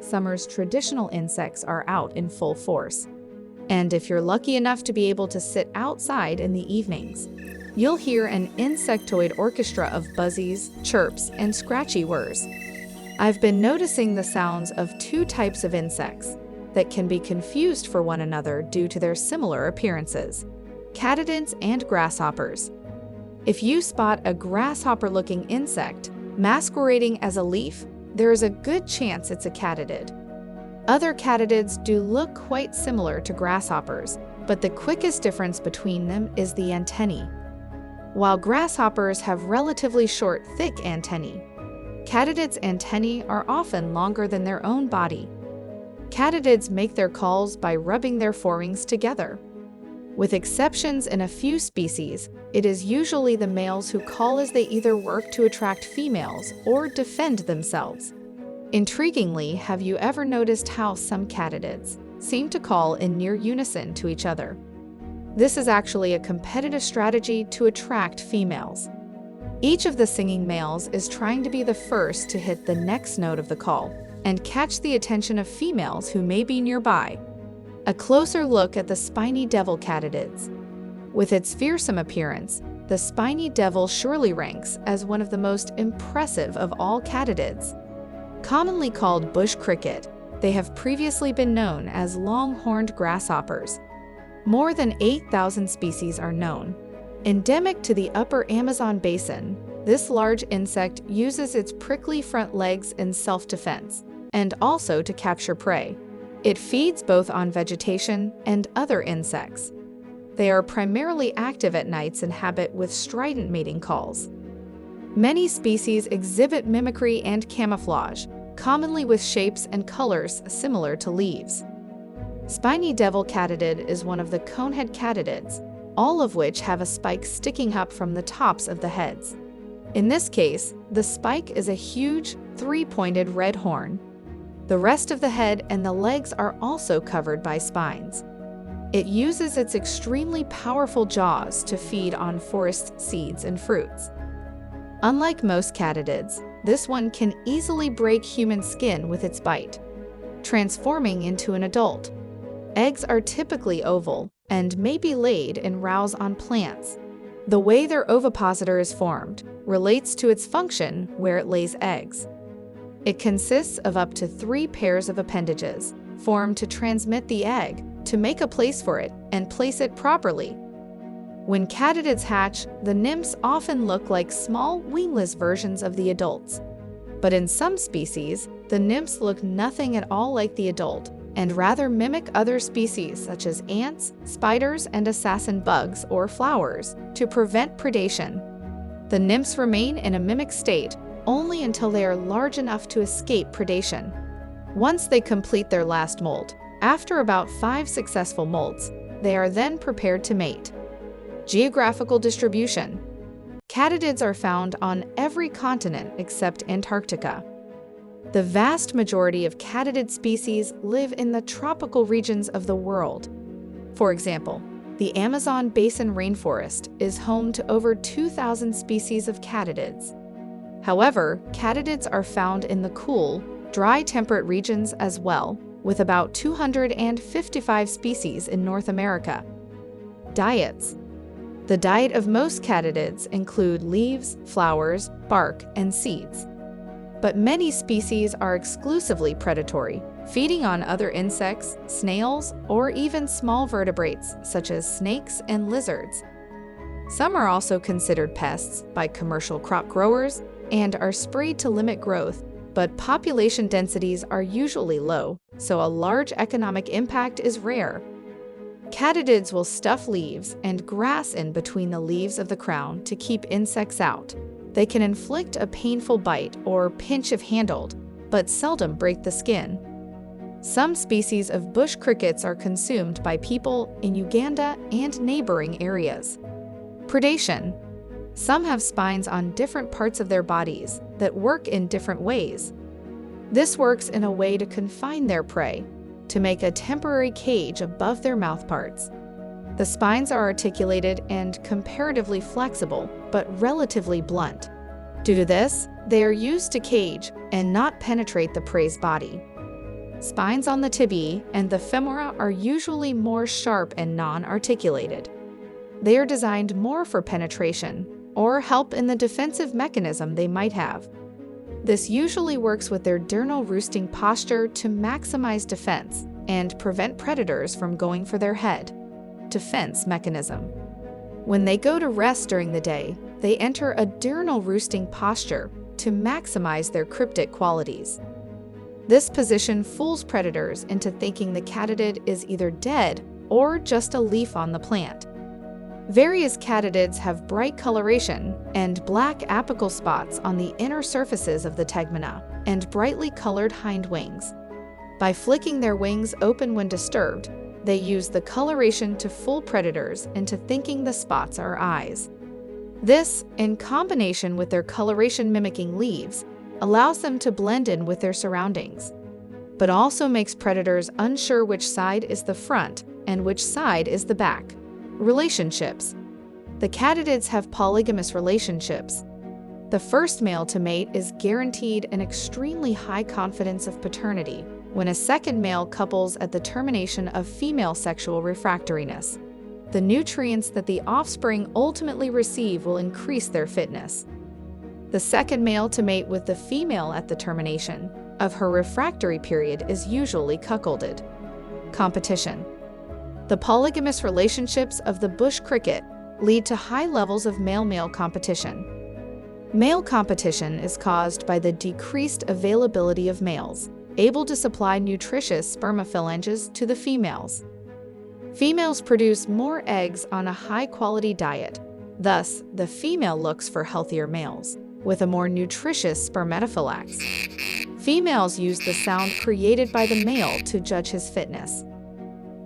summer's traditional insects are out in full force. And if you're lucky enough to be able to sit outside in the evenings, you'll hear an insectoid orchestra of buzzies, chirps, and scratchy whirs. I've been noticing the sounds of two types of insects that can be confused for one another due to their similar appearances: katydids and grasshoppers. If you spot a grasshopper-looking insect masquerading as a leaf, there is a good chance it's a katydid. Other katydids do look quite similar to grasshoppers, but the quickest difference between them is the antennae. While grasshoppers have relatively short, thick antennae, katydids' antennae are often longer than their own body. Katydids make their calls by rubbing their forewings together. With exceptions in a few species, it is usually the males who call as they either work to attract females or defend themselves. Intriguingly, have you ever noticed how some katydids seem to call in near unison to each other? This is actually a competitive strategy to attract females. Each of the singing males is trying to be the first to hit the next note of the call and catch the attention of females who may be nearby. A closer look at the spiny devil katydids. With its fearsome appearance, the spiny devil surely ranks as one of the most impressive of all katydids. Commonly called bush cricket, they have previously been known as long-horned grasshoppers. More than 8,000 species are known. Endemic to the upper Amazon basin, this large insect uses its prickly front legs in self-defense and also to capture prey. It feeds both on vegetation and other insects. They are primarily active at nights and habit with strident mating calls. Many species exhibit mimicry and camouflage, commonly with shapes and colors similar to leaves. Spiny devil katydid is one of the conehead katydids, all of which have a spike sticking up from the tops of the heads. In this case, the spike is a huge, three-pointed red horn. The rest of the head and the legs are also covered by spines. It uses its extremely powerful jaws to feed on forest seeds and fruits. Unlike most katydids, this one can easily break human skin with its bite, transforming into an adult. Eggs are typically oval and may be laid in rows on plants. The way their ovipositor is formed relates to its function where it lays eggs. It consists of up to 3 pairs of appendages, formed to transmit the egg, to make a place for it, and place it properly. When katydids hatch, the nymphs often look like small, wingless versions of the adults. But in some species, the nymphs look nothing at all like the adult, and rather mimic other species such as ants, spiders, and assassin bugs or flowers to prevent predation. The nymphs remain in a mimic state only until they are large enough to escape predation. Once they complete their last molt, after about 5 successful molts, they are then prepared to mate. Geographical distribution. Katydids are found on every continent except Antarctica. The vast majority of katydid species live in the tropical regions of the world. For example, the Amazon basin rainforest is home to over 2,000 species of katydids. However, katydids are found in the cool, dry temperate regions as well, with about 255 species in North America. Diets. The diet of most katydids include leaves, flowers, bark, and seeds. But many species are exclusively predatory, feeding on other insects, snails, or even small vertebrates such as snakes and lizards. Some are also considered pests by commercial crop growers and are sprayed to limit growth, but population densities are usually low, so a large economic impact is rare. Katydids will stuff leaves and grass in between the leaves of the crown to keep insects out. They can inflict a painful bite or pinch if handled, but seldom break the skin. Some species of bush crickets are consumed by people in Uganda and neighboring areas. Predation. Some have spines on different parts of their bodies that work in different ways. This works in a way to confine their prey, to make a temporary cage above their mouthparts. The spines are articulated and comparatively flexible, but relatively blunt. Due to this, they are used to cage and not penetrate the prey's body. Spines on the tibiae and the femora are usually more sharp and non-articulated. They are designed more for penetration or help in the defensive mechanism they might have. This usually works with their diurnal roosting posture to maximize defense and prevent predators from going for their head. Defense mechanism. When they go to rest during the day, they enter a diurnal roosting posture to maximize their cryptic qualities. This position fools predators into thinking the katydid is either dead or just a leaf on the plant. Various katydids have bright coloration and black apical spots on the inner surfaces of the tegmenta and brightly colored hind wings. By flicking their wings open when disturbed, they use the coloration to fool predators into thinking the spots are eyes. This, in combination with their coloration mimicking leaves, allows them to blend in with their surroundings, but also makes predators unsure which side is the front and which side is the back. Relationships. The katydids have polygamous relationships. The first male to mate is guaranteed an extremely high confidence of paternity when a second male couples at the termination of female sexual refractoriness. The nutrients that the offspring ultimately receive will increase their fitness. The second male to mate with the female at the termination of her refractory period is usually cuckolded. Competition. The polygamous relationships of the bush cricket lead to high levels of male-male competition. Male competition is caused by the decreased availability of males, able to supply nutritious spermaphalanges to the females. Females produce more eggs on a high-quality diet, thus the female looks for healthier males with a more nutritious spermatophylax. Females use the sound created by the male to judge his fitness.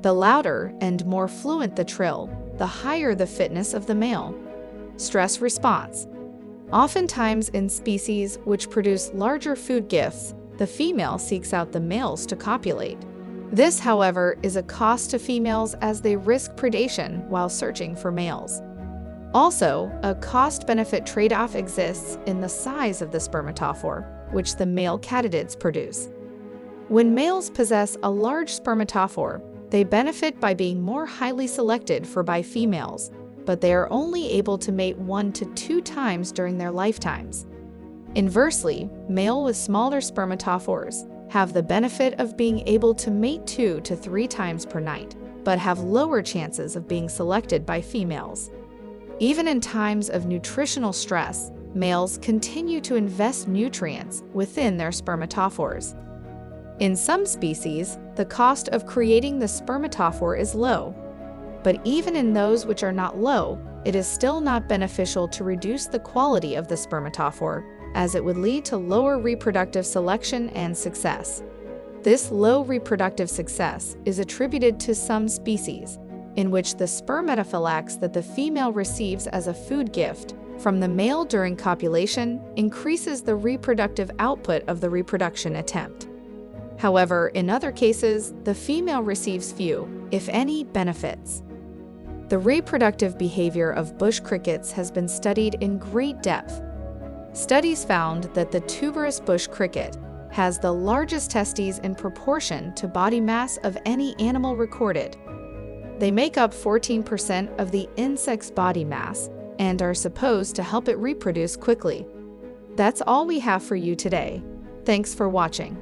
The louder and more fluent the trill, the higher the fitness of the male. Stress response. Oftentimes in species which produce larger food gifts, the female seeks out the males to copulate. This, however, is a cost to females as they risk predation while searching for males. Also, a cost-benefit trade-off exists in the size of the spermatophore, which the male katydids produce. When males possess a large spermatophore, they benefit by being more highly selected for by females, but they are only able to mate 1 to 2 times during their lifetimes. Inversely, male with smaller spermatophores have the benefit of being able to mate 2 to 3 times per night, but have lower chances of being selected by females. Even in times of nutritional stress, males continue to invest nutrients within their spermatophores. In some species, the cost of creating the spermatophore is low, but even in those which are not low, it is still not beneficial to reduce the quality of the spermatophore, as it would lead to lower reproductive selection and success. This low reproductive success is attributed to some species, in which the spermatophylax that the female receives as a food gift from the male during copulation increases the reproductive output of the reproduction attempt. However, in other cases, the female receives few, if any, benefits. The reproductive behavior of bush crickets has been studied in great depth. Studies found that the tuberous bush cricket has the largest testes in proportion to body mass of any animal recorded. They make up 14% of the insect's body mass and are supposed to help it reproduce quickly. That's all we have for you today. Thanks for watching.